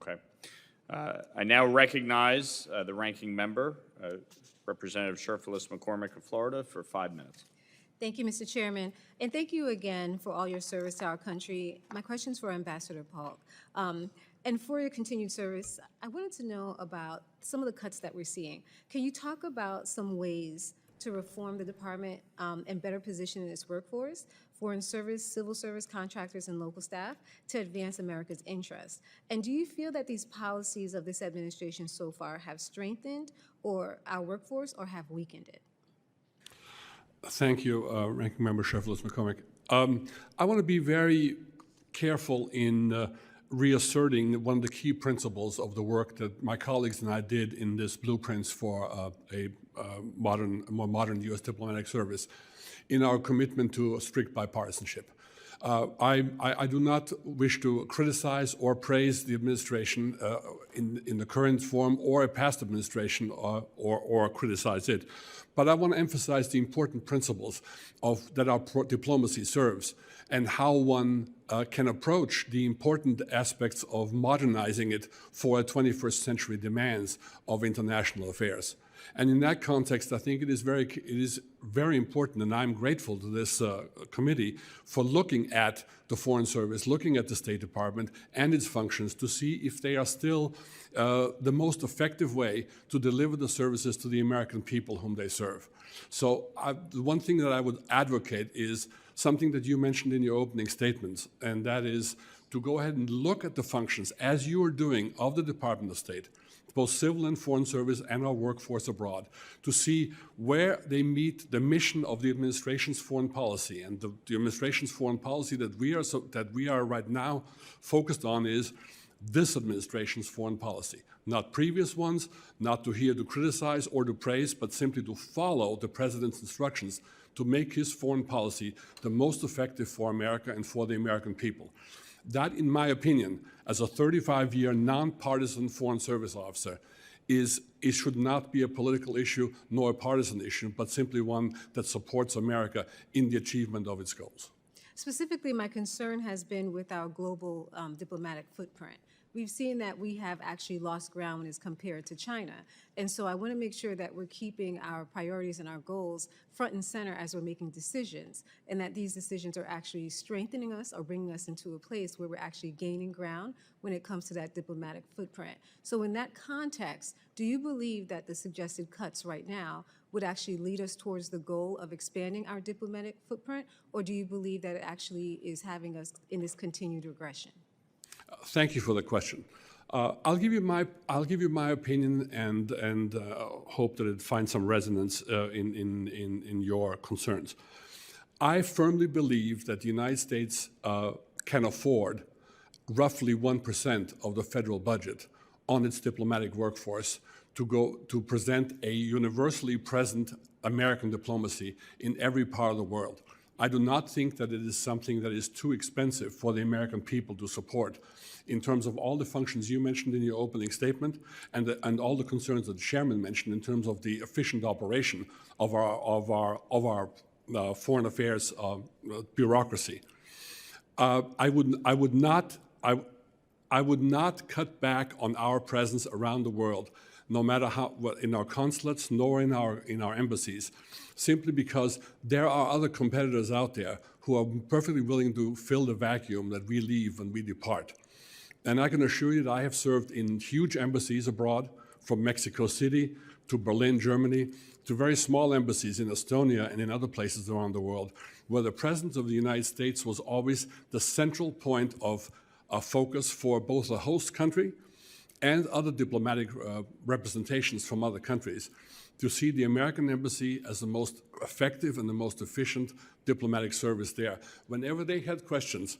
Okay. I now recognize the ranking member, Representative Cherfilus-McCormick of Florida, for 5 minutes. Thank you, Mr. Chairman, and thank you again for all your service to our country. My question is for Ambassador Polt. And for your continued service, I wanted to know about some of the cuts that we're seeing. Can you talk about some ways to reform the department and better position its workforce, foreign service, civil service contractors, and local staff to advance America's interests? And do you feel that these policies of this administration so far have strengthened our workforce or have weakened it? Thank you, Ranking Member Cherfilus-McCormick. I want to be very careful in reasserting one of the key principles of the work that my colleagues and I did in this blueprints for a more modern U.S. diplomatic service in our commitment to a strict bipartisanship. I do not wish to criticize or praise the administration in the current form or a past administration or criticize it. But I want to emphasize the important principles that our diplomacy serves and how one can approach the important aspects of modernizing it for 21st century demands of international affairs. And in that context, I think it is very important, and I'm grateful to this committee for looking at the Foreign Service, looking at the State Department and its functions to see if they are still the most effective way to deliver the services to the American people whom they serve. So the one thing that I would advocate is something that you mentioned in your opening statements, and that is to go ahead and look at the functions, as you are doing, of the Department of State, both civil and foreign service and our workforce abroad, to see where they meet the mission of the administration's foreign policy. And the administration's foreign policy that we are right now focused on is this administration's foreign policy, not previous ones, not to criticize or to praise, but simply to follow the president's instructions to make his foreign policy the most effective for America and for the American people. That, in my opinion, as a 35-year nonpartisan foreign service officer, it should not be a political issue nor a partisan issue, but simply one that supports America in the achievement of its goals. Specifically, my concern has been with our global diplomatic footprint. We've seen that we have actually lost ground when it's compared to China. And so I want to make sure that we're keeping our priorities and our goals front and center as we're making decisions, and that these decisions are actually strengthening us or bringing us into a place where we're actually gaining ground when it comes to that diplomatic footprint. So in that context, do you believe that the suggested cuts right now would actually lead us towards the goal of expanding our diplomatic footprint, or do you believe that it actually is having us in this continued regression? Thank you for the question. I'll give you my opinion and hope that it finds some resonance in your concerns. I firmly believe that the United States can afford roughly 1% of the federal budget on its diplomatic workforce to present a universally present American diplomacy in every part of the world. I do not think that it is something that is too expensive for the American people to support in terms of all the functions you mentioned in your opening statement and all the concerns that the chairman mentioned in terms of the efficient operation of our foreign affairs bureaucracy. I would not cut back on our presence around the world, no matter in our consulates nor in our embassies, simply because there are other competitors out there who are perfectly willing to fill the vacuum that we leave when we depart. And I can assure you that I have served in huge embassies abroad, from Mexico City to Berlin, Germany, to very small embassies in Estonia and in other places around the world, where the presence of the United States was always the central point of focus for both the host country and other diplomatic representations from other countries, to see the American embassy as the most effective and the most efficient diplomatic service there. Whenever they had questions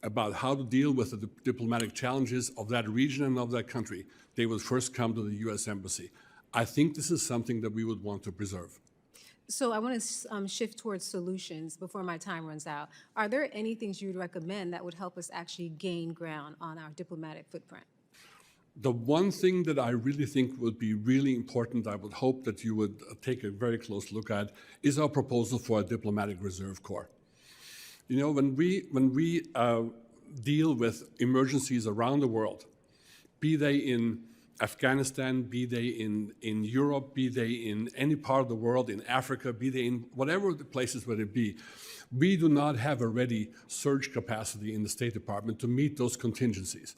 about how to deal with the diplomatic challenges of that region and of that country, they would first come to the U.S. Embassy. I think this is something that we would want to preserve. So I want to shift towards solutions before my time runs out. Are there any things you would recommend that would help us actually gain ground on our diplomatic footprint? The one thing that I really think would be really important, I would hope that you would take a very close look at, is our proposal for a diplomatic reserve corps. You know, when we deal with emergencies around the world, be they in Afghanistan, be they in Europe, be they in any part of the world, in Africa, be they in whatever the places where they be, we do not have a ready surge capacity in the State Department to meet those contingencies.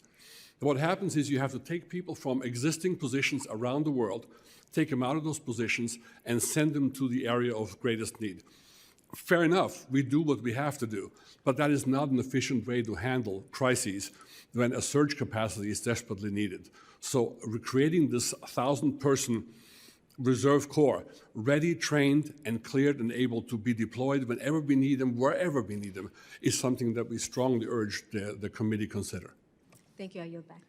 What happens is you have to take people from existing positions around the world, take them out of those positions, and send them to the area of greatest need. Fair enough, we do what we have to do, but that is not an efficient way to handle crises when a surge capacity is desperately needed. So creating this 1,000-person reserve corps, ready, trained, and cleared and able to be deployed whenever we need them, wherever we need them, is something that we strongly urge the committee consider. Thank you. I yield back.